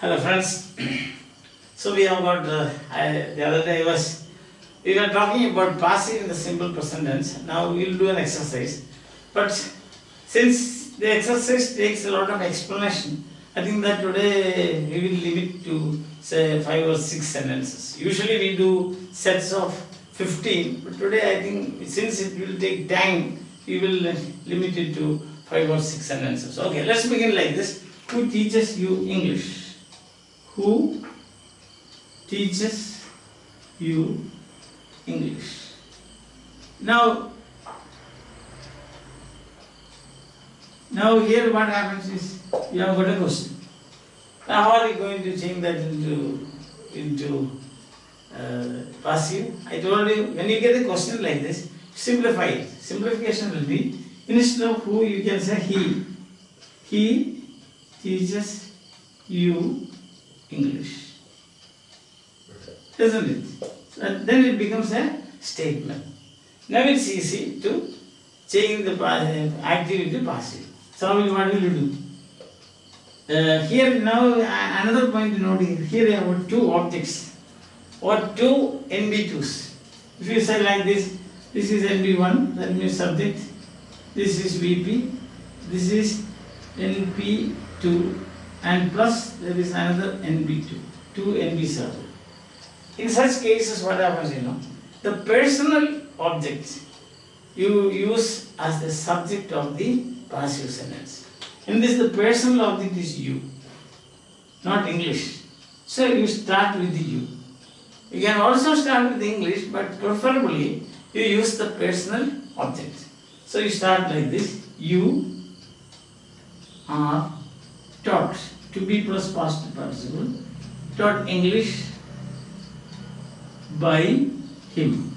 Hello friends. So we have got the other day we were talking about passive in the simple present tense. Now we will do an exercise. But since the exercise takes a lot of explanation, I think that today we will leave it to say 5 or 6 sentences. Usually we do sets of 15, but today I think since it will take time, we will limit it to 5 or 6 sentences. Okay, let's begin like this. Who teaches you English? Who teaches you English? Now here what happens is you have got a question. Now how are you going to change that into passive? I told you, when you get a question like this, simplify it. Simplification will be, instead of who, you can say he. He teaches you English. Isn't it? And then it becomes a statement. Now it's easy to change the active into passive. So what will you do? Here now another point to note here I have 2 objects or 2 NB2s. If you say like this is NB1, that means subject, this is VP, this is NP2, and plus there is another NB2, 2 NBs are there. In such cases what happens, the personal object you use as the subject of the passive sentence. In this the personal object is you, not English. So you start with the you. You can also start with English, but preferably you use the personal object. So you start like this: you are taught, to be plus past participle, taught English by him.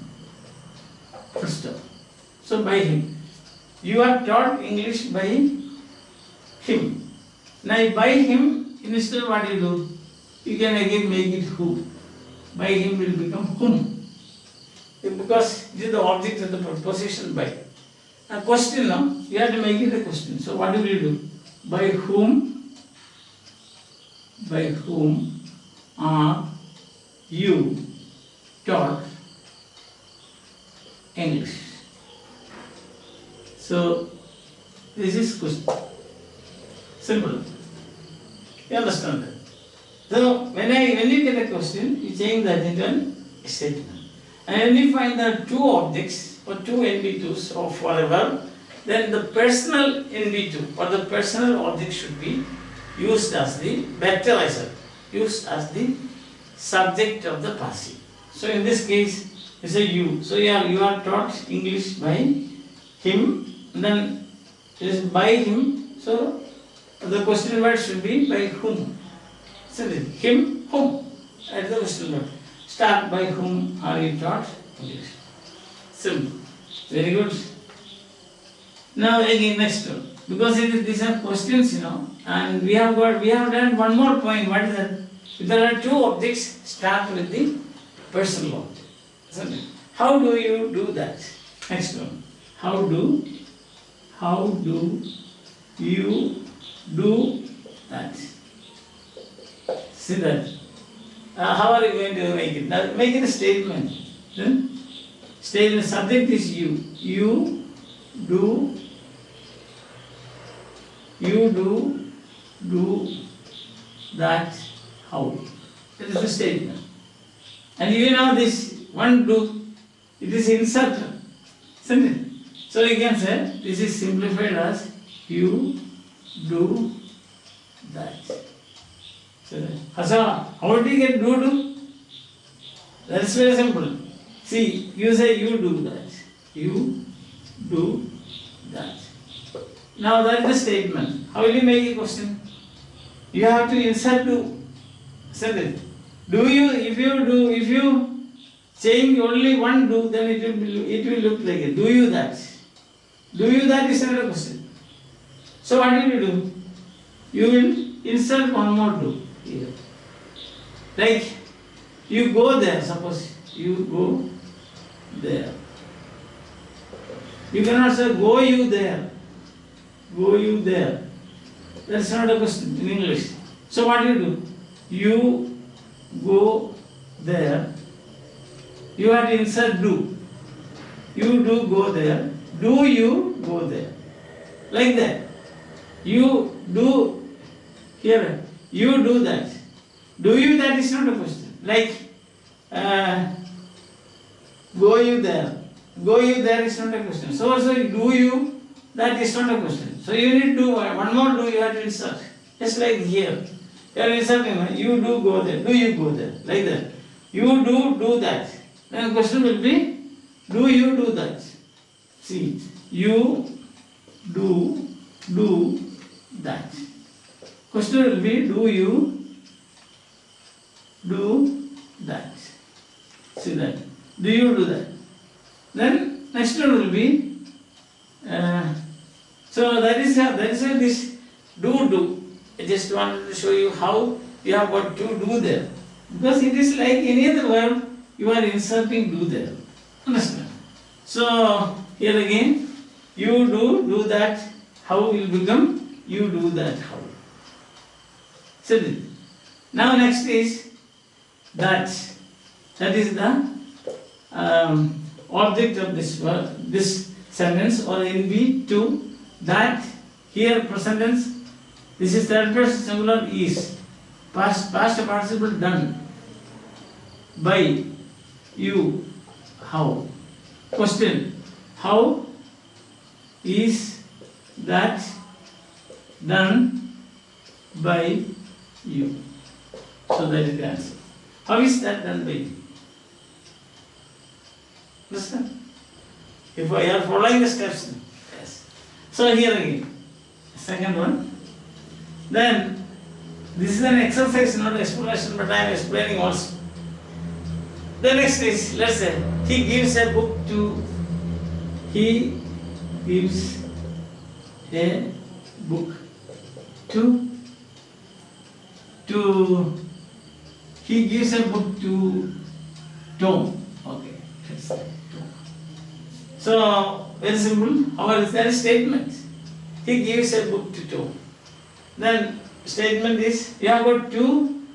First up. So by him. You are taught English by him. Now by him, instead what you do? You can again make it who. By him will become whom. Because it is the object of the preposition by. A question now, you have to make it a question. So what will you do? By whom are you taught English? So this is question. Simple. You understand that? So when you get a question, you change that into a statement. And when you find that 2 objects or 2 NB2s or whatever, then the personal NB2 or the personal object should be used as the used as the subject of the passive. So in this case, you say you. So you are taught English by him. And then it is by him. So the question word should be by whom. So him, whom. That is the question word. Start by whom are you taught English. Simple. Very good. Now again next one. Because these are questions, and we have done one more point. What is that? If there are 2 objects, start with the personal object. Isn't it? How do you do that? Next one. How do you do that? See that? How are you going to make it? Now make it a statement. Statement, subject is you. You do that how? That is the statement. And you know this one do, it is inserted. Isn't it? So you can say this is simplified as you do that. So how do you get do? That's very simple. See, you say you do that. You do that. Now that is the statement. How will you make a question? You have to insert do. Isn't it? Do you? If you change only one do, then it will look like it. Do you that? Do you that is another question. So what will you do? You will insert one more do here. Like you go there, suppose you go there. You cannot say go you there. Go you there. That's not a question in English. So what do? you go there. You have to insert do. You do go there. Do you go there? Like that. You do here. You do that. Do you that is not a question. Like go you there. Go you there is not a question. So also do you that is not a question. So you need to one more do you have to insert. Just like here. You are inserting. You do go there. Do you go there? Like that. You do that. Then the question will be do you do that? See, you do that. Question will be do you do that? See that. Do you do that? Then next one will be so that is how this do. I just wanted to show you how you have got to do there. Because it is like any other verb, you are inserting do there. Understand? So here again, you do that, how will become you do that, how. So now next is that. That is the object of this sentence, or in B2, that here present tense. This is third person singular is past participle done by you. How? Question: how is that done by you? So that is the answer. How is that done by you? Understand? If I are following the steps, yes. So here again, second one. Then this is an exercise, not explanation, but I am explaining also. The next is, let's say, he gives a book to he gives a book to he gives a book to Tom. Okay, that's it. So very simple. How is that statement? He gives a book to Tom. Then statement is you have got two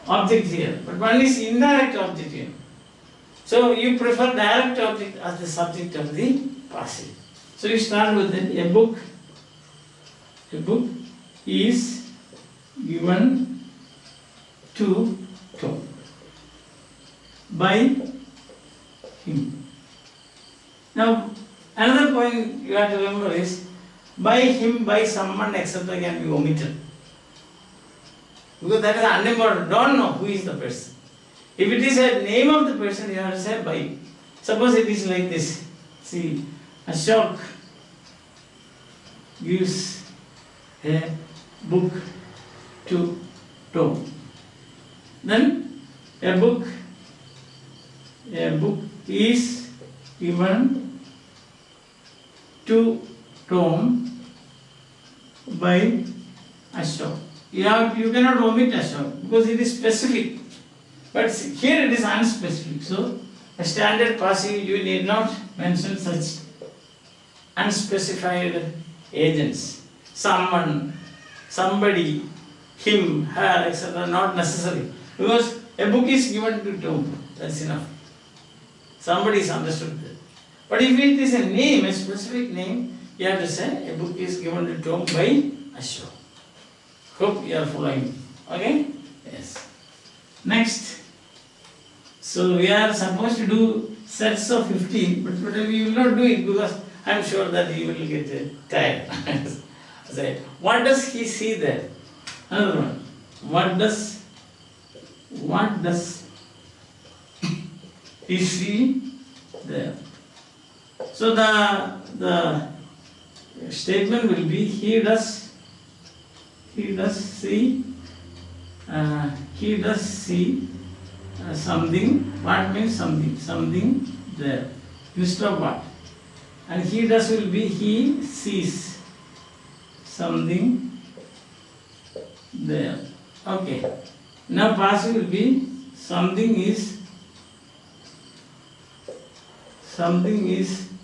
objects here, but one is indirect object here. So you prefer direct object as the subject of the passive. So you start with it. A book is given to Tom by him. Now another point you have to remember is by him, by someone, etc. can be omitted. Because that is unimportant. Don't know who is the person. If it is a name of the person, you have to say by. Suppose it is like this. See, Ashok gives a book to Tom. Then a book is given to Tom by Ashok. You cannot omit Ashok because it is specific. But here it is unspecific. So a standard passive, you need not mention such unspecified agents. Someone, somebody, him, her, etc. Not necessary. Because a book is given to Tom. That's enough. Somebody is understood that. But if it is a name, a specific name, you have to say a book is given to Tom by Ashok. Hope you are following. Okay? Yes. Next. So we are supposed to do sets of 15, but we will not do it because I am sure that you will get tired. Say, what does he see there? Another one. What does he see there? So the statement will be he does see something. What means something? Something there. Instead of what? And he does will be he sees something there. Okay. Now passive will be something is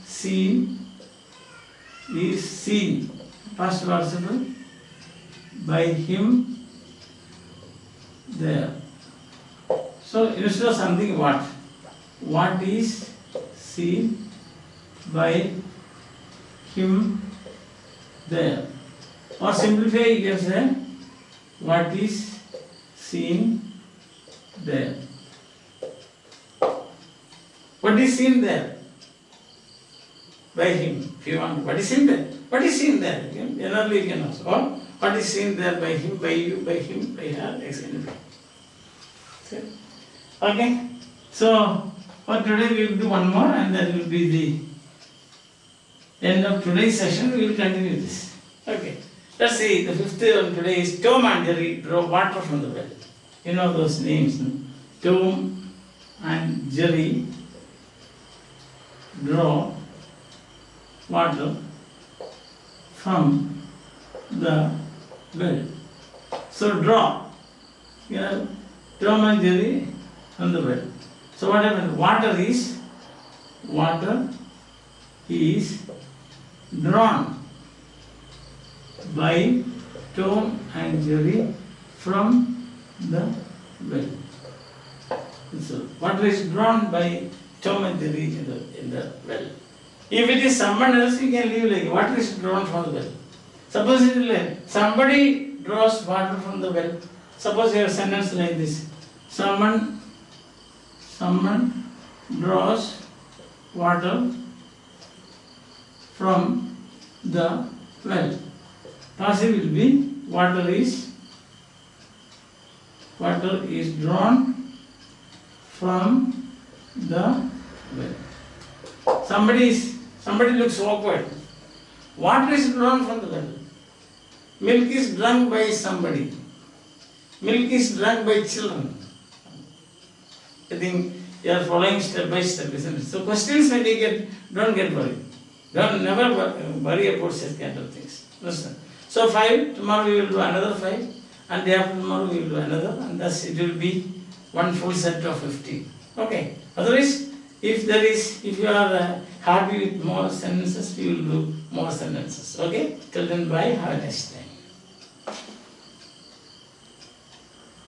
seen. Past participle by him there. So instead of something what? What is seen by him there. Or simplify, you can say what is seen there. What is seen there? By him, if you want. What is seen there? What is seen there? Generally you can ask. Or what is seen there by him, by you, by him, by her, etc. Okay? So, for today we will do one more and that will be the end of today's session. We will continue this. Okay. Let's see, the fifth one today is Tom and Jerry draw water from the well. You know those names, no? Tom and Jerry draw water from the well. So draw, Tom and Jerry from the well. So what happens? Water is drawn by Tom and Jerry from the well. So water is drawn by Tom and Jerry in the well. If it is someone else, you can leave like water is drawn from the well. Suppose it is like somebody draws water from the well. Suppose you have a sentence like this. Someone draws water from the well. Passive will be water is drawn from the well. Somebody looks awkward. Water is drawn from the well. Milk is drunk by somebody. Milk is drunk by children. I think you are following step by step, isn't it? So questions when you get, don't get worried. Never worry about such kind of things. Understand? So 5, tomorrow we will do another 5, and day after tomorrow we will do another, and thus it will be one full set of 15. Okay. Otherwise, if you are happy with more sentences, we will do more sentences. Okay? Till then, bye. Have a nice time.